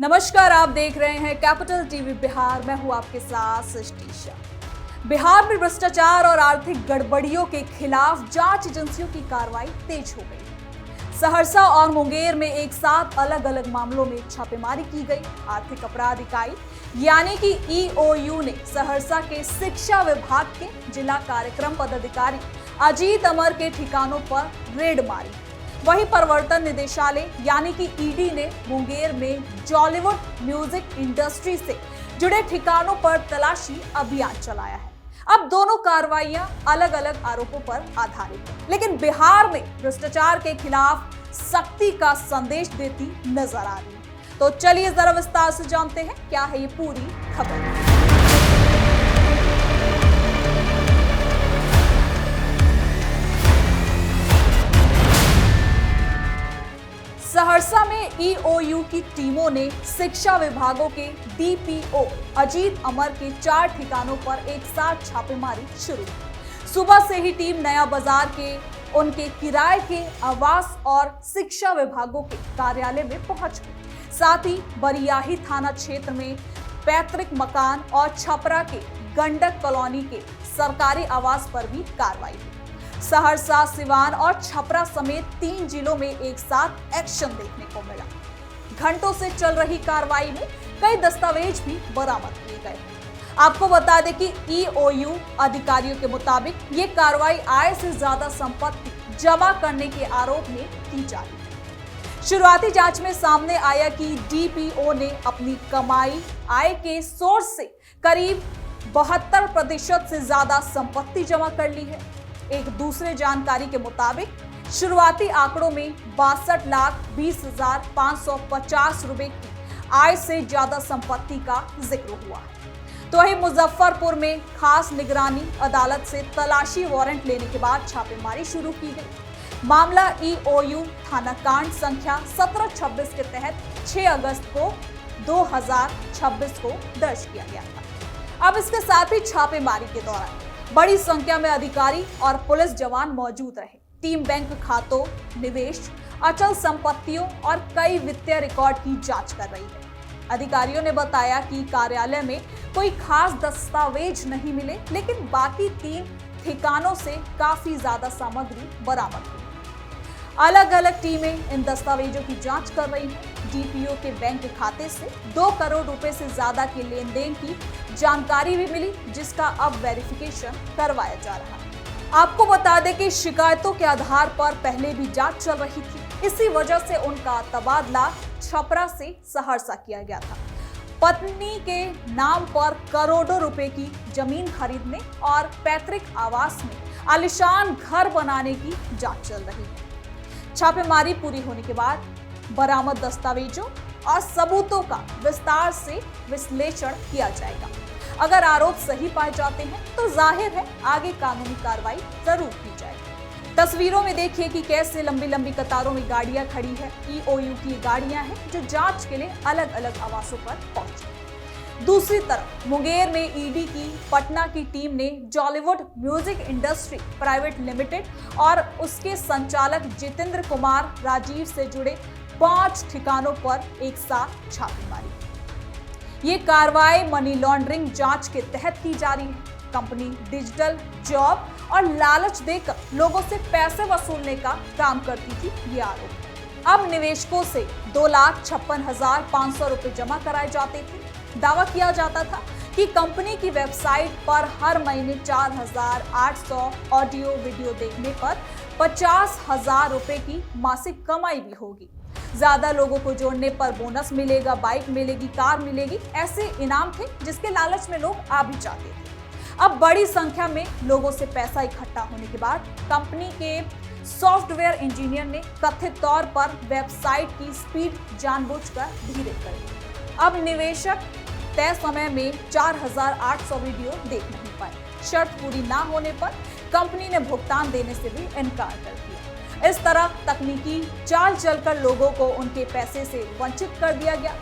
नमस्कार, आप देख रहे हैं कैपिटल टीवी बिहार। मैं हूं आपके साथ सृष्टि शाह। बिहार में भ्रष्टाचार और आर्थिक गड़बड़ियों के खिलाफ जांच एजेंसियों की कार्रवाई तेज हो गई। सहरसा और मुंगेर में एक साथ अलग अलग मामलों में छापेमारी की गई। आर्थिक अपराध इकाई यानी कि ईओयू ने सहरसा के शिक्षा विभाग के जिला कार्यक्रम पदाधिकारी अजीत अमर के ठिकानों पर रेड मारी। वहीं प्रवर्तन निदेशालय यानी कि ईडी ने मुंगेर में जॉलीवुड म्यूजिक इंडस्ट्री से जुड़े ठिकानों पर तलाशी अभियान चलाया है। अब दोनों कार्रवाइयां अलग अलग आरोपों पर आधारित हैं, लेकिन बिहार में भ्रष्टाचार के खिलाफ सख्ती का संदेश देती नजर आ रही है। तो चलिए जरा विस्तार से जानते हैं क्या है ये पूरी खबर। सहरसा में ईओयू की टीमों ने शिक्षा विभागों के डीपीओ अजीत अमर के 4 ठिकानों पर एक साथ छापेमारी शुरू की। सुबह से ही टीम नया बाजार के उनके किराए के आवास और शिक्षा विभागों के कार्यालय में पहुंच गई। साथ ही बरियाही थाना क्षेत्र में पैतृक मकान और छपरा के गंडक कॉलोनी के सरकारी आवास पर भी कार्रवाई हुई। सहरसा, सिवान और छपरा समेत 3 जिलों में एक साथ एक्शन देखने को मिला। घंटों से चल रही कार्रवाई में कई दस्तावेज भी बरामद किए गए। आपको बता दें कि ईओयू अधिकारियों के मुताबिक ये कार्रवाई आय से ज्यादा संपत्ति जमा करने के आरोप में की जा रही है। शुरुआती जांच में सामने आया कि डीपीओ ने अपनी कमाई आय के सोर्स से करीब 72% से ज्यादा संपत्ति जमा कर ली है। एक दूसरे जानकारी के मुताबिक शुरुआती आंकड़ों में 62,20,550 रुपए की आय से ज्यादा संपत्ति का जिक्र हुआ है। तो वहीं मुजफ्फरपुर में खास निगरानी अदालत से तलाशी वारंट लेने के बाद छापेमारी शुरू की गई। मामला ईओयू थाना कांड संख्या 1726 के तहत 6 अगस्त को 2026 को दर्ज किया गया था। अब इसके साथ ही छापेमारी के दौरान बड़ी संख्या में अधिकारी और पुलिस जवान मौजूद रहे। टीम बैंक खातों, निवेश, अचल संपत्तियों और कई वित्तीय रिकॉर्ड की जांच कर रही है। अधिकारियों ने बताया कि कार्यालय में कोई खास दस्तावेज नहीं मिले, लेकिन बाकी 3 ठिकानों से काफी ज्यादा सामग्री बरामद हुई। अलग अलग टीमें इन दस्तावेजों की जांच कर रही हैं। डीपीओ के बैंक खाते से 2 करोड़ रुपए से ज्यादा के लेन देन की जानकारी भी मिली, जिसका अब वेरिफिकेशन करवाया जा रहा है। आपको बता दें कि शिकायतों के आधार पर पहले भी जांच चल रही थी। इसी वजह से उनका तबादला छपरा से सहरसा किया गया था। पत्नी के नाम पर करोड़ों रुपए की जमीन खरीदने और पैतृक आवास में आलीशान घर बनाने की जांच चल रही है। छापेमारी पूरी होने के बाद बरामद दस्तावेजों और सबूतों का विस्तार से विश्लेषण किया जाएगा। अगर आरोप सही पाए जाते हैं तो जाहिर है आगे कानूनी कार्रवाई जरूर की जाएगी। तस्वीरों में देखिए कि कैसे लंबी लंबी कतारों में गाड़ियां खड़ी है। ईओयू की गाड़ियां हैं जो जांच के लिए अलग अलग आवासों पर पहुंची। दूसरी तरफ मुंगेर में ईडी की पटना की टीम ने Jollywood music industry private limited और उसके संचालक जितेंद्र कुमार राजीव से जुड़े 5 ठिकानों पर एक साथ छापे मारी। ये कार्रवाई मनी लॉन्ड्रिंग जांच के तहत की जा रही है। कंपनी डिजिटल जॉब और लालच देकर लोगों से पैसे वसूलने का काम करती थी, ये आरोप। अब निवेशकों से 2,56,500 रुपए जमा कराए जाते थे। दावा किया जाता था कि कंपनी की वेबसाइट पर हर महीने 4,800 ऑडियो वीडियो देखने पर 50,000 रुपए की मासिक कमाई भी होगी। ज्यादा लोगों को जोड़ने पर बोनस मिलेगा, बाइक मिलेगी, कार मिलेगी, ऐसे इनाम थे जिसके लालच में लोग आ भी जाते थे। अब बड़ी संख्या में लोगों से पैसा इकट्ठा होने के बाद कंपनी के सॉफ्टवेयर इंजीनियर ने कथित तौर पर वेबसाइट की स्पीड जानबूझकर धीरे कर दी। अब निवेशक तय समय में 4,800 वीडियो देख नहीं पाए। शर्त पूरी ना होने पर कंपनी ने भुगतान देने से भी इनकार कर दिया। इस तरह तकनीकी चाल चलकर लोगों को उनके पैसे से वंचित कर दिया गया।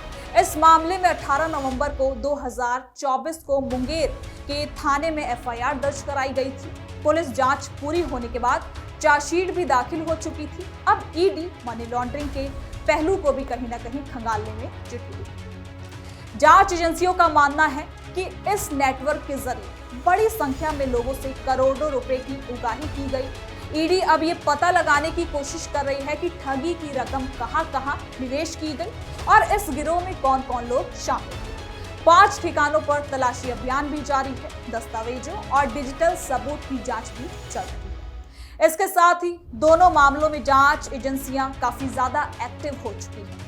इस मामले में 18 नवंबर को 2024 को मुंगेर के थाने में एफआईआर दर्ज कराई गई थी। पुलिस जांच पूरी होने के बाद चार्जशीट भी दाखिल हो चुकी थी। अब ईडी मनी लॉन्ड्रिंग के पहलू को भी कहीं ना कहीं खंगालने में जुटी हुई। जांच एजेंसियों का मानना है कि इस नेटवर्क के जरिए बड़ी संख्या में लोगों से करोड़ों रुपए की उगाही की गई। ईडी अब ये पता लगाने की कोशिश कर रही है कि ठगी की रकम कहां-कहां निवेश की गई और इस गिरोह में कौन-कौन लोग शामिल हैं। 5 ठिकानों पर तलाशी अभियान भी जारी है। दस्तावेजों और डिजिटल सबूत की जांच भी चल रही है। इसके साथ ही दोनों मामलों में जांच एजेंसियां काफी ज्यादा एक्टिव हो चुकी हैं।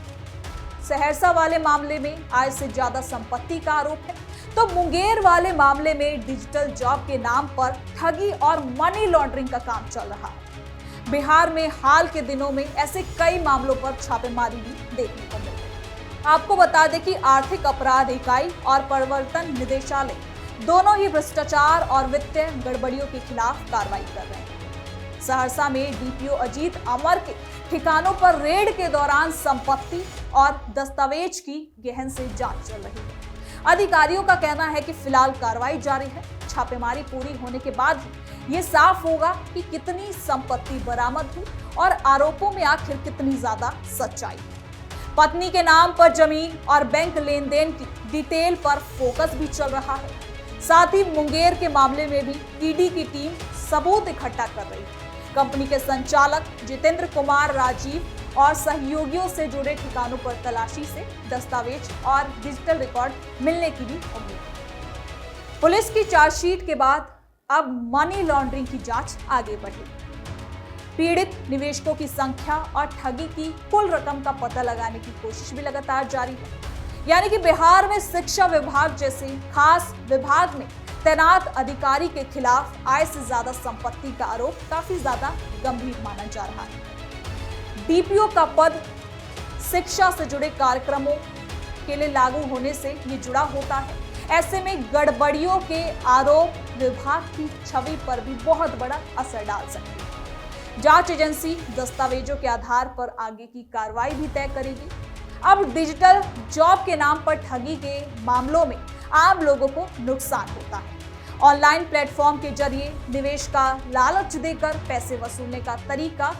सहरसा वाले मामले में आय से ज्यादा संपत्ति का आरोप है, तो मुंगेर वाले मामले में डिजिटल जॉब के नाम पर ठगी और मनी लॉन्ड्रिंग का काम चल रहा है। बिहार में हाल के दिनों में ऐसे कई मामलों पर छापेमारी भी देखने को मिल रही है। आपको बता दें कि आर्थिक अपराध इकाई और प्रवर्तन निदेशालय दोनों ही भ्रष्टाचार और वित्तीय गड़बड़ियों के खिलाफ कार्रवाई कर रहे हैं। सहरसा में डीपीओ अजीत अमर के ठिकानों पर रेड के दौरान संपत्ति और दस्तावेज की गहन से जांच चल रही है। अधिकारियों का कहना है कि फिलहाल कार्रवाई जारी है। छापेमारी पूरी होने के बाद ये साफ होगा कि कितनी संपत्ति बरामद हुई और आरोपों में आखिर कितनी ज्यादा सच्चाई है। पत्नी के नाम पर जमीन और बैंक लेन देन की डिटेल पर फोकस भी चल रहा है। साथ ही मुंगेर के मामले में भी ईडी की टीम सबूत इकट्ठा कर रही है। कंपनी के संचालक जितेंद्र कुमार राजीव और सहयोगियों से जुड़े ठिकानों पर तलाशी से दस्तावेज और डिजिटल रिकॉर्ड मिलने की भी उम्मीद है। पुलिस की चार्जशीट के बाद अब मनी लॉन्ड्रिंग की जांच आगे बढ़ी। पीड़ित निवेशकों की संख्या और ठगी की कुल रकम का पता लगाने की कोशिश भी लगातार जारी है। यानी कि बिहार में शिक्षा विभाग जैसे खास विभाग में तैनात अधिकारी के खिलाफ आय से ज्यादा संपत्ति का आरोप काफी ज्यादा गंभीर माना जा रहा है। डीपीओ का पद शिक्षा से जुड़े कार्यक्रमों के लिए लागू होने से ये जुड़ा होता है। ऐसे में गड़बड़ियों के आरोप विभाग की छवि पर भी बहुत बड़ा असर डाल सकते हैं। जांच एजेंसी दस्तावेजों के आधार पर आगे की कार्रवाई भी तय करेगी। अब डिजिटल जॉब के नाम पर ठगी के मामलों में आम लोगों को नुकसान होता है। ऑनलाइन प्लेटफॉर्म के जरिए निवेश का लालच देकर पैसे वसूलने का तरीका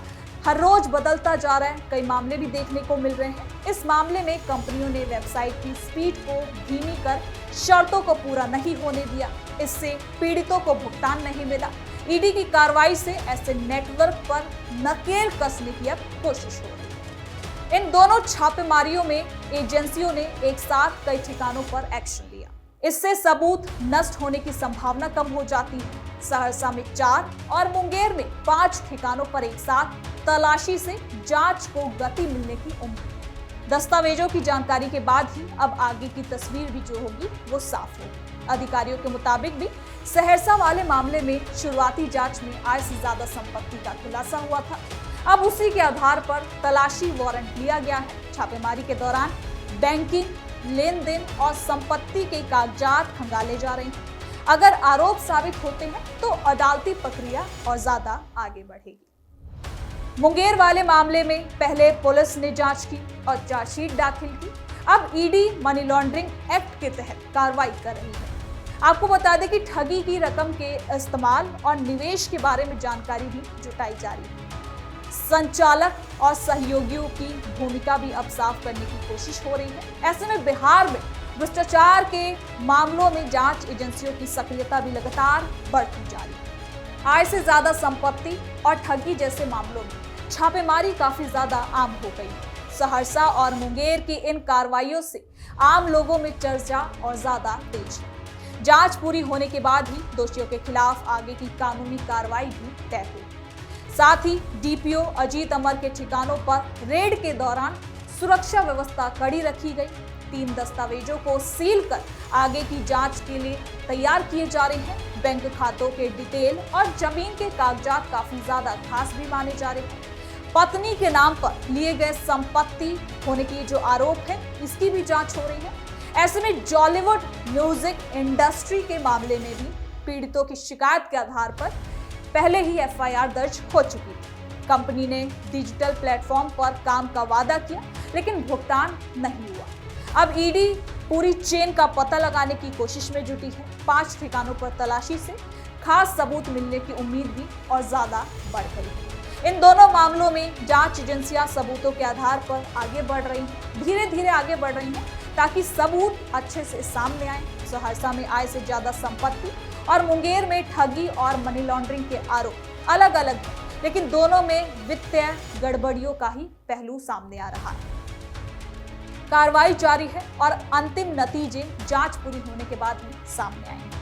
हर रोज बदलता जा रहा है। कई मामले भी देखने को मिल रहे हैं। इस मामले में कंपनियों ने वेबसाइट की स्पीड को धीमी कर शर्तों को पूरा नहीं होने दिया। इससे पीड़ितों को भुगतान नहीं मिला। ईडी की कार्रवाई से ऐसे नेटवर्क पर नकेल कसने की अब कोशिश हो रही है। इन दोनों छापेमारियों में एजेंसियों ने एक साथ कई ठिकानों पर एक्शन लिया। इससे सबूत नष्ट होने की संभावना कम हो जाती है। सहरसा में 4 और मुंगेर में 5 ठिकानों पर एक साथ तलाशी से जांच को गति मिलने की उम्मीद है। दस्तावेजों की जानकारी के बाद ही अब आगे की तस्वीर भी जो होगी वो साफ होगी। अधिकारियों के मुताबिक भी सहरसा वाले मामले में शुरुआती जांच में आय से ज्यादा संपत्ति का खुलासा हुआ था। अब उसी के आधार पर तलाशी वारंट लिया गया है। छापेमारी के दौरान बैंकिंग, लेन देन और संपत्ति के कागजात खंगाले जा रहे हैं। अगर आरोप साबित होते हैं तो अदालती प्रक्रिया और ज्यादा आगे बढ़ेगी। मुंगेर वाले मामले में पहले पुलिस ने जांच की और चार्जशीट दाखिल की। अब ईडी मनी लॉन्ड्रिंग एक्ट के तहत कार्रवाई कर रही है। आपको बता दें कि ठगी की रकम के इस्तेमाल और निवेश के बारे में जानकारी भी जुटाई जा रही है। संचालक और सहयोगियों की भूमिका भी अब साफ करने की कोशिश हो रही है। ऐसे में बिहार में भ्रष्टाचार के मामलों में जांच एजेंसियों की सक्रियता भी लगातार बढ़ती जा रही है। आय से ज्यादा संपत्ति और ठगी जैसे मामलों में छापेमारी काफी ज्यादा आम हो गई है। सहरसा और मुंगेर की इन कार्रवाइयों से आम लोगों में चर्चा और ज्यादा तेज है। जांच पूरी होने के बाद ही दोषियों के खिलाफ आगे की कानूनी कार्रवाई भी तय होगी। साथ ही डीपीओ अजीत अमर के ठिकानों पर रेड के दौरान सुरक्षा व्यवस्था कड़ी रखी गई। 3 दस्तावेजों को सील कर आगे की जांच के लिए तैयार किए जा रहे हैं। बैंक खातों के डिटेल और जमीन के कागजात काफी ज्यादा खास भी माने जा रहे हैं। पत्नी के नाम पर लिए गए संपत्ति होने की जो आरोप है इसकी भी जांच हो रही है। ऐसे में जॉलीवुड म्यूजिक इंडस्ट्री के मामले में भी पीड़ितों की शिकायत के आधार पर पहले ही एफआईआर दर्ज हो चुकी थी। कंपनी ने डिजिटल प्लेटफॉर्म पर काम का वादा किया लेकिन भुगतान नहीं हुआ। अब ईडी पूरी चेन का पता लगाने की कोशिश में जुटी है। 5 ठिकानों पर तलाशी से खास सबूत मिलने की उम्मीद भी और ज्यादा बढ़ गई है। इन दोनों मामलों में जांच एजेंसियां सबूतों के आधार पर आगे बढ़ रही हैं, धीरे धीरे आगे बढ़ रही हैं ताकि सबूत अच्छे से सामने आए। सहरसा में आय से ज्यादा संपत्ति और मुंगेर में ठगी और मनी लॉन्ड्रिंग के आरोप अलग अलग हैं, लेकिन दोनों में वित्तीय गड़बड़ियों का ही पहलू सामने आ रहा है। कार्रवाई जारी है और अंतिम नतीजे जांच पूरी होने के बाद ही सामने आएंगे।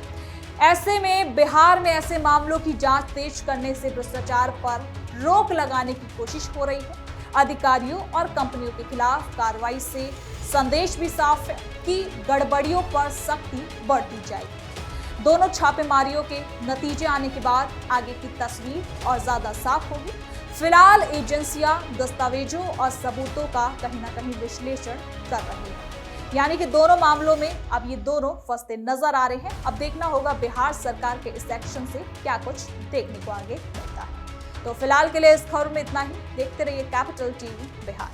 ऐसे में बिहार में ऐसे मामलों की जांच तेज करने से भ्रष्टाचार पर रोक लगाने की कोशिश हो रही है। अधिकारियों और कंपनियों के खिलाफ कार्रवाई से संदेश भी साफ है कि गड़बड़ियों पर सख्ती बढ़ती जाएगी। दोनों छापेमारियों के नतीजे आने के बाद आगे की तस्वीर और ज्यादा साफ होगी। फिलहाल एजेंसियां दस्तावेजों और सबूतों का कहीं ना कहीं विश्लेषण कर रही है, यानी कि दोनों मामलों में अब ये दोनों फंसते नजर आ रहे हैं। अब देखना होगा बिहार सरकार के इस एक्शन से क्या कुछ देखने को आगे मिलता है। तो फिलहाल के लिए इस खबर में इतना ही। देखते रहिए कैपिटल टीवी बिहार।